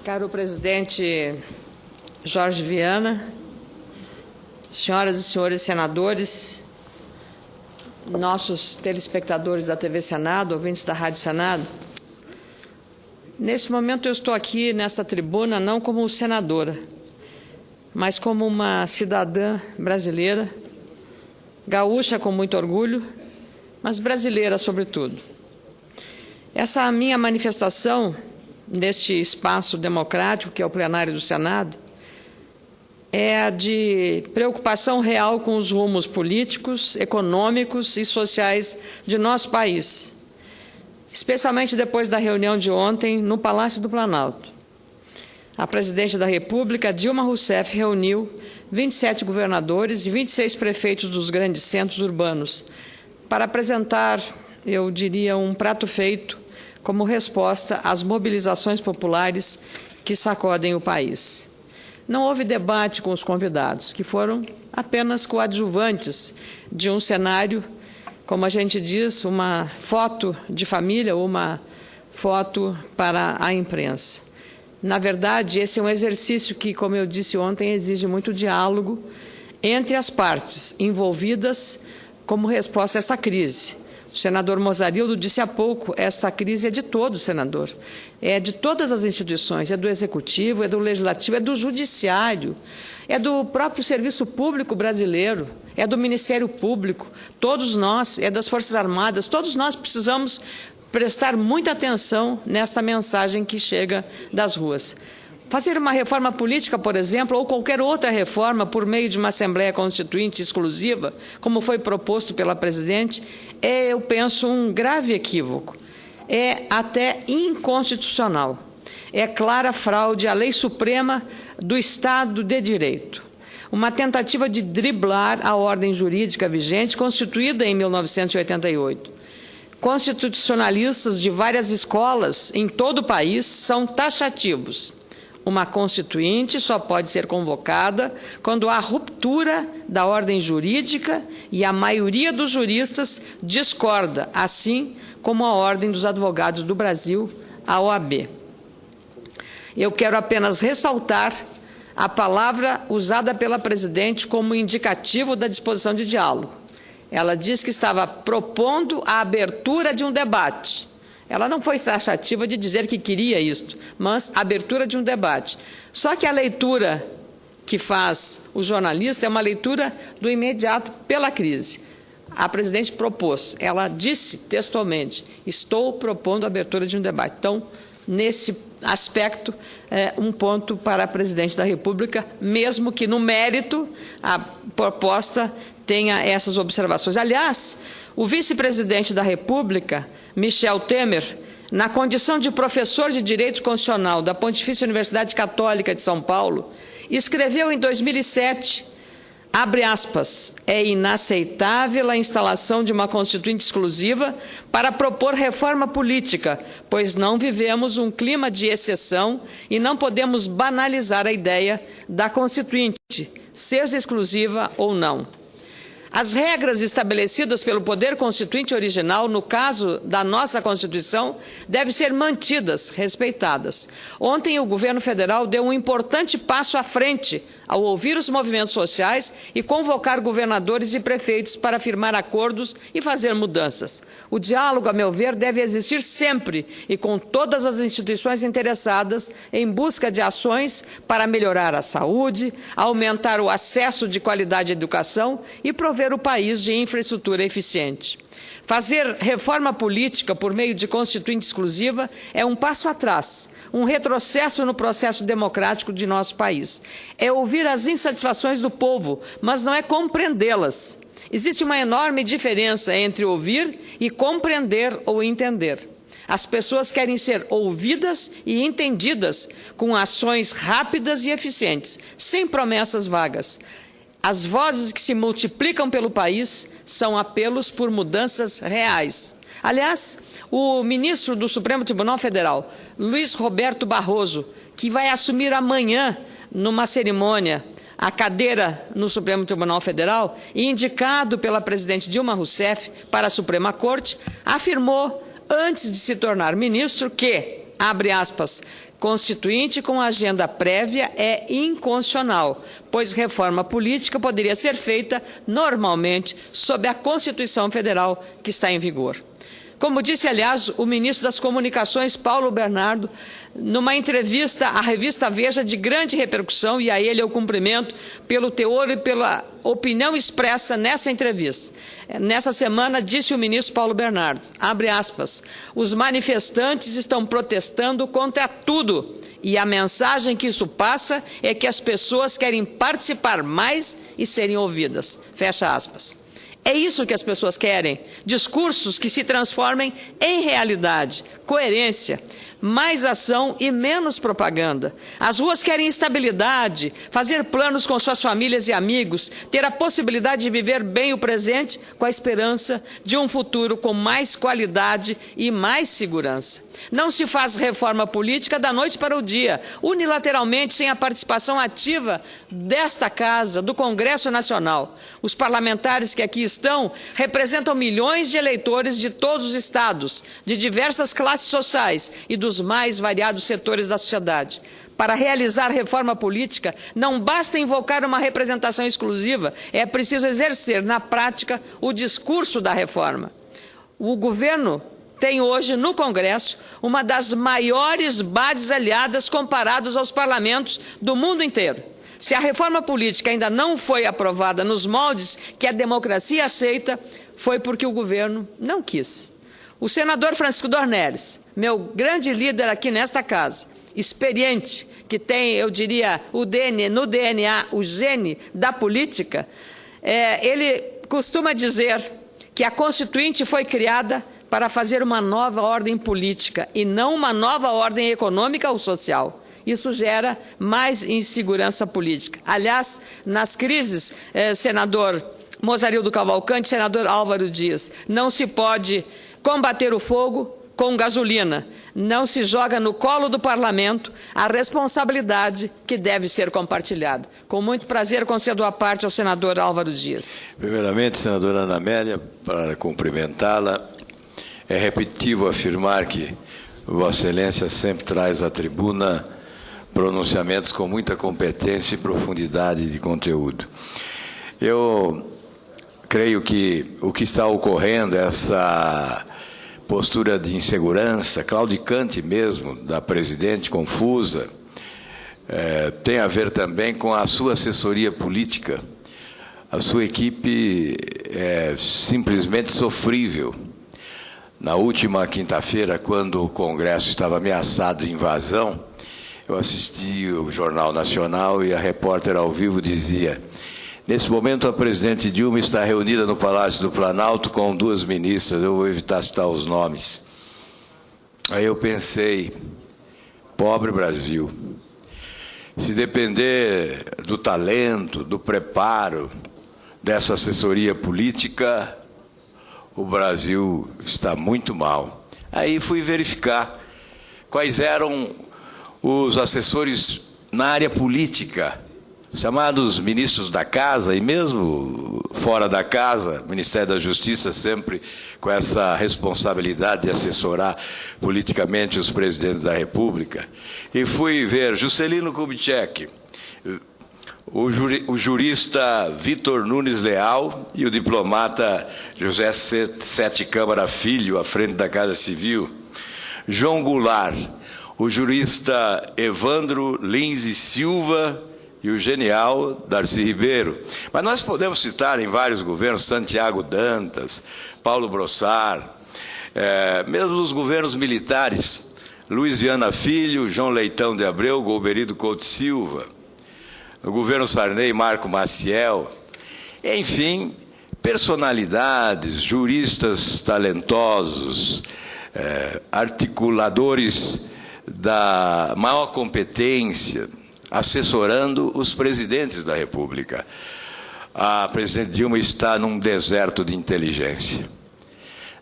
Caro presidente Jorge Viana, senhoras e senhores senadores, nossos telespectadores da TV Senado, ouvintes da Rádio Senado, neste momento eu estou aqui nesta tribuna não como senadora, mas como uma cidadã brasileira, gaúcha com muito orgulho, mas brasileira sobretudo. Essa minha manifestação neste espaço democrático, que é o plenário do Senado, é de preocupação real com os rumos políticos, econômicos e sociais de nosso país, especialmente depois da reunião de ontem no Palácio do Planalto. A presidente da República, Dilma Rousseff, reuniu 27 governadores e 26 prefeitos dos grandes centros urbanos para apresentar, eu diria, um prato feito como resposta às mobilizações populares que sacodem o país. Não houve debate com os convidados, que foram apenas coadjuvantes de um cenário, como a gente diz, uma foto de família ou uma foto para a imprensa. Na verdade, esse é um exercício que, como eu disse ontem, exige muito diálogo entre as partes envolvidas como resposta a esta crise. O senador Mozarildo disse há pouco, esta crise é de todos, senador. É de todas as instituições, é do Executivo, é do Legislativo, é do Judiciário, é do próprio Serviço Público brasileiro, é do Ministério Público, todos nós, é das Forças Armadas, todos nós precisamos prestar muita atenção nesta mensagem que chega das ruas. Fazer uma reforma política, por exemplo, ou qualquer outra reforma por meio de uma Assembleia Constituinte exclusiva, como foi proposto pela presidente, é, eu penso, um grave equívoco. É até inconstitucional. É clara fraude à lei suprema do Estado de Direito. Uma tentativa de driblar a ordem jurídica vigente, constituída em 1988. Constitucionalistas de várias escolas em todo o país são taxativos. Uma constituinte só pode ser convocada quando há ruptura da ordem jurídica e a maioria dos juristas discorda, assim como a Ordem dos Advogados do Brasil, a OAB. Eu quero apenas ressaltar a palavra usada pela presidente como indicativo da disposição de diálogo. Ela disse que estava propondo a abertura de um debate. Ela não foi taxativa de dizer que queria isto, mas abertura de um debate. Só que a leitura que faz o jornalista é uma leitura do imediato pela crise. A presidente propôs, ela disse textualmente, estou propondo a abertura de um debate. Então, nesse aspecto, um ponto para a presidente da República, mesmo que no mérito a proposta tenha essas observações. Aliás, o vice-presidente da República, Michel Temer, na condição de professor de Direito Constitucional da Pontifícia Universidade Católica de São Paulo, escreveu em 2007, abre aspas, é inaceitável a instalação de uma constituinte exclusiva para propor reforma política, pois não vivemos um clima de exceção e não podemos banalizar a ideia da constituinte, seja exclusiva ou não. As regras estabelecidas pelo Poder Constituinte original, no caso da nossa Constituição, devem ser mantidas, respeitadas. Ontem, o governo federal deu um importante passo à frente ao ouvir os movimentos sociais e convocar governadores e prefeitos para firmar acordos e fazer mudanças. O diálogo, a meu ver, deve existir sempre e com todas as instituições interessadas em busca de ações para melhorar a saúde, aumentar o acesso de qualidade à educação e prover o país de infraestrutura eficiente. Fazer reforma política por meio de constituinte exclusiva é um passo atrás, um retrocesso no processo democrático de nosso país. É ouvir as insatisfações do povo, mas não é compreendê-las. Existe uma enorme diferença entre ouvir e compreender ou entender. As pessoas querem ser ouvidas e entendidas com ações rápidas e eficientes, sem promessas vagas. As vozes que se multiplicam pelo país são apelos por mudanças reais. Aliás, o ministro do Supremo Tribunal Federal, Luiz Roberto Barroso, que vai assumir amanhã, numa cerimônia, a cadeira no Supremo Tribunal Federal, e indicado pela presidente Dilma Rousseff para a Suprema Corte, afirmou, antes de se tornar ministro, que, abre aspas, Constituinte com agenda prévia é inconstitucional, pois reforma política poderia ser feita normalmente sob a Constituição Federal que está em vigor. Como disse, aliás, o ministro das Comunicações, Paulo Bernardo, numa entrevista à revista Veja de grande repercussão, e a ele eu cumprimento pelo teor e pela opinião expressa nessa entrevista. Nessa semana, disse o ministro Paulo Bernardo, abre aspas, os manifestantes estão protestando contra tudo e a mensagem que isso passa é que as pessoas querem participar mais e serem ouvidas, fecha aspas. É isso que as pessoas querem, discursos que se transformem em realidade, coerência, mais ação e menos propaganda. As ruas querem estabilidade, fazer planos com suas famílias e amigos, ter a possibilidade de viver bem o presente com a esperança de um futuro com mais qualidade e mais segurança. Não se faz reforma política da noite para o dia, unilateralmente, sem a participação ativa desta Casa, do Congresso Nacional. Os parlamentares que aqui estão representam milhões de eleitores de todos os estados, de diversas classes sociais e dos mais variados setores da sociedade. Para realizar reforma política, não basta invocar uma representação exclusiva, é preciso exercer, na prática, o discurso da reforma. O governo tem hoje no Congresso uma das maiores bases aliadas comparados aos parlamentos do mundo inteiro. Se a reforma política ainda não foi aprovada nos moldes que a democracia aceita, foi porque o governo não quis. O senador Francisco Dornelles, meu grande líder aqui nesta casa, experiente, que tem, eu diria, no DNA, o gene da política, ele costuma dizer que a Constituinte foi criada para fazer uma nova ordem política e não uma nova ordem econômica ou social. Isso gera mais insegurança política. Aliás, nas crises, senador Mozarildo Cavalcante, senador Álvaro Dias, não se pode combater o fogo com gasolina. Não se joga no colo do parlamento a responsabilidade que deve ser compartilhada. Com muito prazer, concedo a parte ao senador Álvaro Dias. Primeiramente, senadora Ana Amélia, para cumprimentá-la, é repetitivo afirmar que Vossa Excelência sempre traz à tribuna pronunciamentos com muita competência e profundidade de conteúdo. Eu creio que o que está ocorrendo, essa postura de insegurança, claudicante mesmo, da presidente, confusa, tem a ver também com a sua assessoria política. A sua equipe é simplesmente sofrível. Na última quinta-feira, quando o Congresso estava ameaçado de invasão, eu assisti o Jornal Nacional e a repórter ao vivo dizia: nesse momento a presidente Dilma está reunida no Palácio do Planalto com duas ministras, eu vou evitar citar os nomes. Aí eu pensei, pobre Brasil, se depender do talento, do preparo dessa assessoria política, o Brasil está muito mal. Aí fui verificar quais eram os assessores na área política, chamados ministros da Casa, e mesmo fora da Casa, Ministério da Justiça sempre com essa responsabilidade de assessorar politicamente os presidentes da República. E fui ver Juscelino Kubitschek, o jurista Vitor Nunes Leal e o diplomata José Sete Câmara Filho, à frente da Casa Civil, João Goulart, o jurista Evandro Lins e Silva e o genial Darcy Ribeiro. Mas nós podemos citar em vários governos, Santiago Dantas, Paulo Brossard, mesmo nos governos militares, Luiz Viana Filho, João Leitão de Abreu, Golberido Couto Silva, no governo Sarney, Marco Maciel, enfim, personalidades, juristas talentosos, articuladores da maior competência, assessorando os presidentes da República. A presidente Dilma está num deserto de inteligência.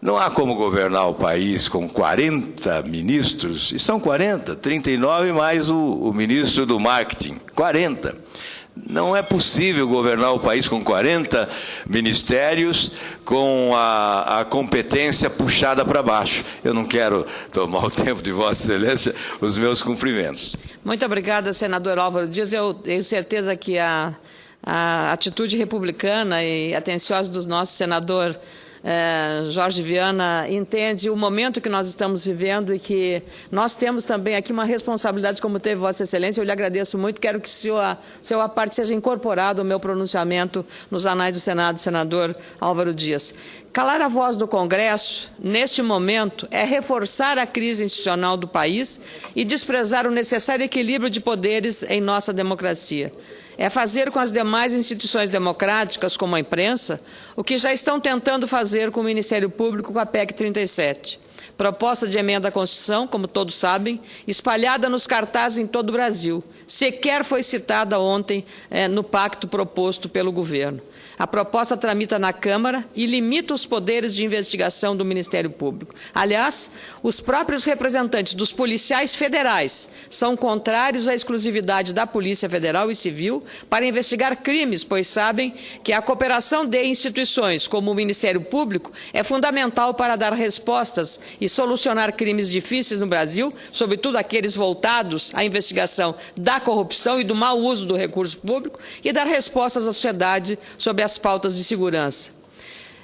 Não há como governar o país com 40 ministros, e são 40, 39 mais o ministro do marketing, 40. Não é possível governar o país com 40 ministérios, com a competência puxada para baixo. Eu não quero tomar o tempo de Vossa Excelência, os meus cumprimentos. Muito obrigada, senador Álvaro Dias. Eu tenho certeza que a atitude republicana e atenciosa do nosso senador Jorge Viana entende o momento que nós estamos vivendo e que nós temos também aqui uma responsabilidade, como teve Vossa Excelência. Eu lhe agradeço muito, quero que seu parte seja incorporado ao meu pronunciamento nos anais do Senado, senador Álvaro Dias. Calar a voz do Congresso, neste momento, é reforçar a crise institucional do país e desprezar o necessário equilíbrio de poderes em nossa democracia. É fazer com as demais instituições democráticas, como a imprensa, o que já estão tentando fazer com o Ministério Público com a PEC 37. Proposta de emenda à Constituição, como todos sabem, espalhada nos cartazes em todo o Brasil. Sequer foi citada ontem no pacto proposto pelo governo. A proposta tramita na Câmara e limita os poderes de investigação do Ministério Público. Aliás, os próprios representantes dos policiais federais são contrários à exclusividade da Polícia Federal e Civil para investigar crimes, pois sabem que a cooperação de instituições como o Ministério Público é fundamental para dar respostas e solucionar crimes difíceis no Brasil, sobretudo aqueles voltados à investigação da corrupção e do mau uso do recurso público, e dar respostas à sociedade sobre as pautas de segurança.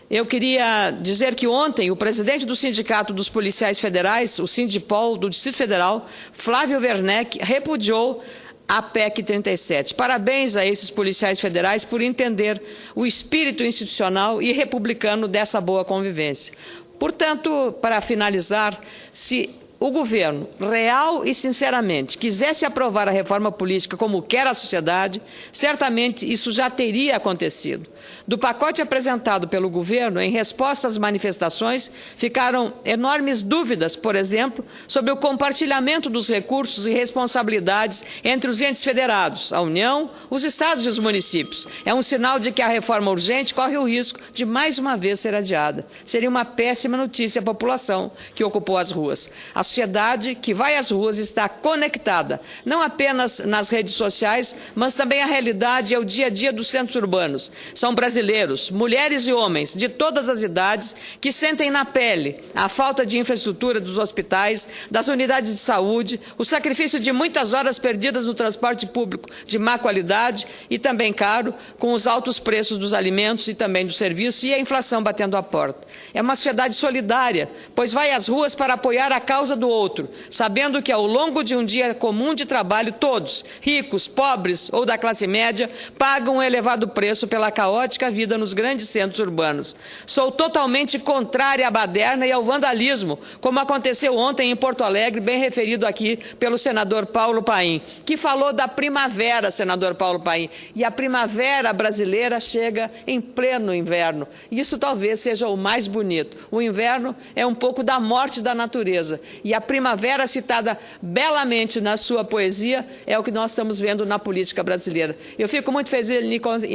Eu queria dizer que ontem o presidente do Sindicato dos Policiais Federais, o Sindipol do Distrito Federal, Flávio Werneck, repudiou a PEC 37. Parabéns a esses policiais federais por entender o espírito institucional e republicano dessa boa convivência. Portanto, para finalizar, se o governo, real e sinceramente, quisesse aprovar a reforma política como quer a sociedade, certamente isso já teria acontecido. Do pacote apresentado pelo governo, em resposta às manifestações, ficaram enormes dúvidas, por exemplo, sobre o compartilhamento dos recursos e responsabilidades entre os entes federados, a União, os estados e os municípios. É um sinal de que a reforma urgente corre o risco de mais uma vez ser adiada. Seria uma péssima notícia à população que ocupou as ruas. A sociedade que vai às ruas está conectada, não apenas nas redes sociais, mas também à realidade e ao dia a dia dos centros urbanos. São brasileiros, mulheres e homens de todas as idades, que sentem na pele a falta de infraestrutura dos hospitais, das unidades de saúde, o sacrifício de muitas horas perdidas no transporte público de má qualidade e também caro, com os altos preços dos alimentos e também do serviço e a inflação batendo à porta. É uma sociedade solidária, pois vai às ruas para apoiar a causa do outro, sabendo que ao longo de um dia comum de trabalho, todos, ricos, pobres ou da classe média, pagam um elevado preço pela caótica vida nos grandes centros urbanos. Sou totalmente contrária à baderna e ao vandalismo, como aconteceu ontem em Porto Alegre, bem referido aqui pelo senador Paulo Paim, que falou da primavera, senador Paulo Paim, e a primavera brasileira chega em pleno inverno. Isso talvez seja o mais bonito. O inverno é um pouco da morte da natureza, e a primavera, citada belamente na sua poesia, é o que nós estamos vendo na política brasileira. Eu fico muito feliz em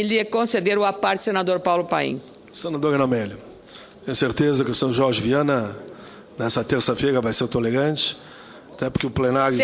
lhe conceder o aparte, senador Paulo Paim. Senador Amélia, tenho certeza que o senhor Jorge Viana, nessa terça-feira, vai ser tolerante, até porque o plenário...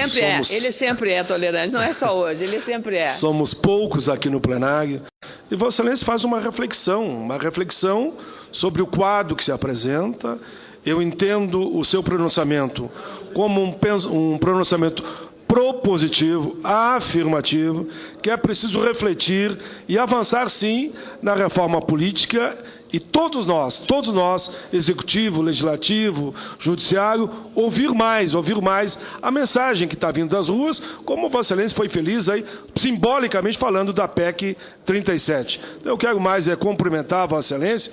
Ele sempre é tolerante, não é só hoje, ele sempre é. Somos poucos aqui no plenário, e Vossa Excelência faz uma reflexão sobre o quadro que se apresenta. Eu entendo o seu pronunciamento como um pronunciamento propositivo, afirmativo, que é preciso refletir e avançar, sim, na reforma política. E todos nós, executivo, legislativo, judiciário, ouvir mais a mensagem que está vindo das ruas, como Vossa Excelência foi feliz aí, simbolicamente falando da PEC 37. Eu quero mais cumprimentar Vossa Excelência,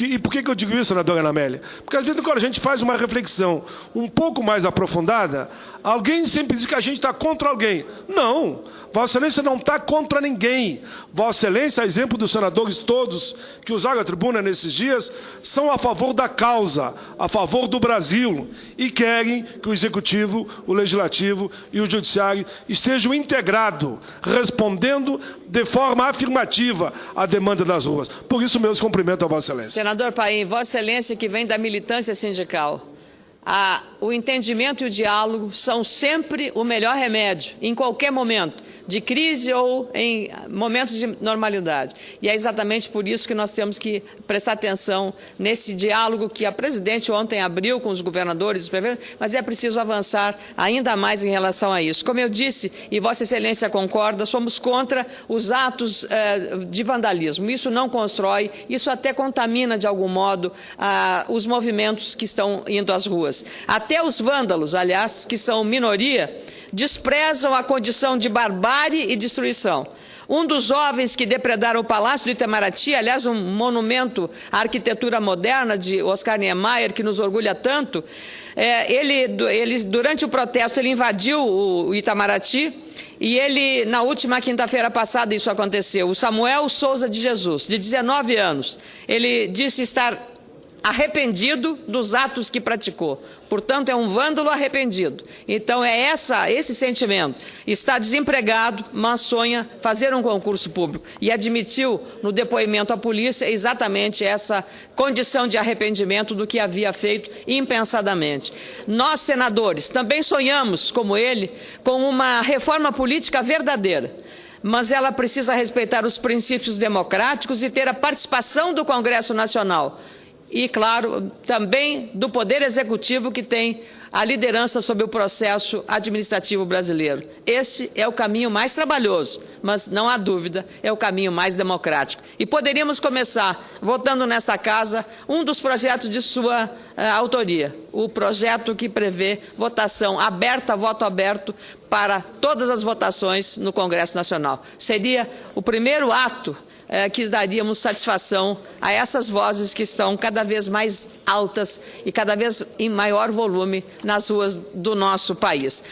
e por que eu digo isso, senadora Ana Amélia? Porque às vezes quando a gente faz uma reflexão um pouco mais aprofundada, alguém sempre diz que a gente está contra alguém. Não, Vossa Excelência não está contra ninguém. Vossa Excelência, a exemplo dos senadores todos que usaram a tribuna nesses dias, são a favor da causa, a favor do Brasil, e querem que o Executivo, o Legislativo e o Judiciário estejam integrados, respondendo de forma afirmativa à demanda das ruas. Por isso, meus cumprimentos a Vossa Excelência. Senador Paim, Vossa Excelência, que vem da militância sindical, o entendimento e o diálogo são sempre o melhor remédio, em qualquer momento, de crise ou em momentos de normalidade. E é exatamente por isso que nós temos que prestar atenção nesse diálogo que a presidente ontem abriu com os governadores, mas é preciso avançar ainda mais em relação a isso. Como eu disse, e Vossa Excelência concorda, somos contra os atos de vandalismo. Isso não constrói, isso até contamina de algum modo os movimentos que estão indo às ruas. Até os vândalos, aliás, que são minoria, desprezam a condição de barbárie e destruição. Um dos jovens que depredaram o Palácio do Itamaraty, aliás, um monumento à arquitetura moderna de Oscar Niemeyer, que nos orgulha tanto, durante o protesto, ele invadiu o Itamaraty e ele, na última quinta-feira passada, isso aconteceu. O Samuel Souza de Jesus, de 19 anos, ele disse estar arrependido dos atos que praticou. Portanto, é um vândalo arrependido. Então, é esse sentimento. Está desempregado, mas sonha fazer um concurso público. E admitiu no depoimento à polícia exatamente essa condição de arrependimento do que havia feito impensadamente. Nós, senadores, também sonhamos, como ele, com uma reforma política verdadeira. Mas ela precisa respeitar os princípios democráticos e ter a participação do Congresso Nacional. E, claro, também do Poder Executivo, que tem a liderança sobre o processo administrativo brasileiro. Esse é o caminho mais trabalhoso, mas, não há dúvida, é o caminho mais democrático. E poderíamos começar votando nessa casa um dos projetos de sua autoria, o projeto que prevê votação aberta, voto aberto, para todas as votações no Congresso Nacional. Seria o primeiro ato que daríamos satisfação a essas vozes que estão cada vez mais altas e cada vez em maior volume nas ruas do nosso país.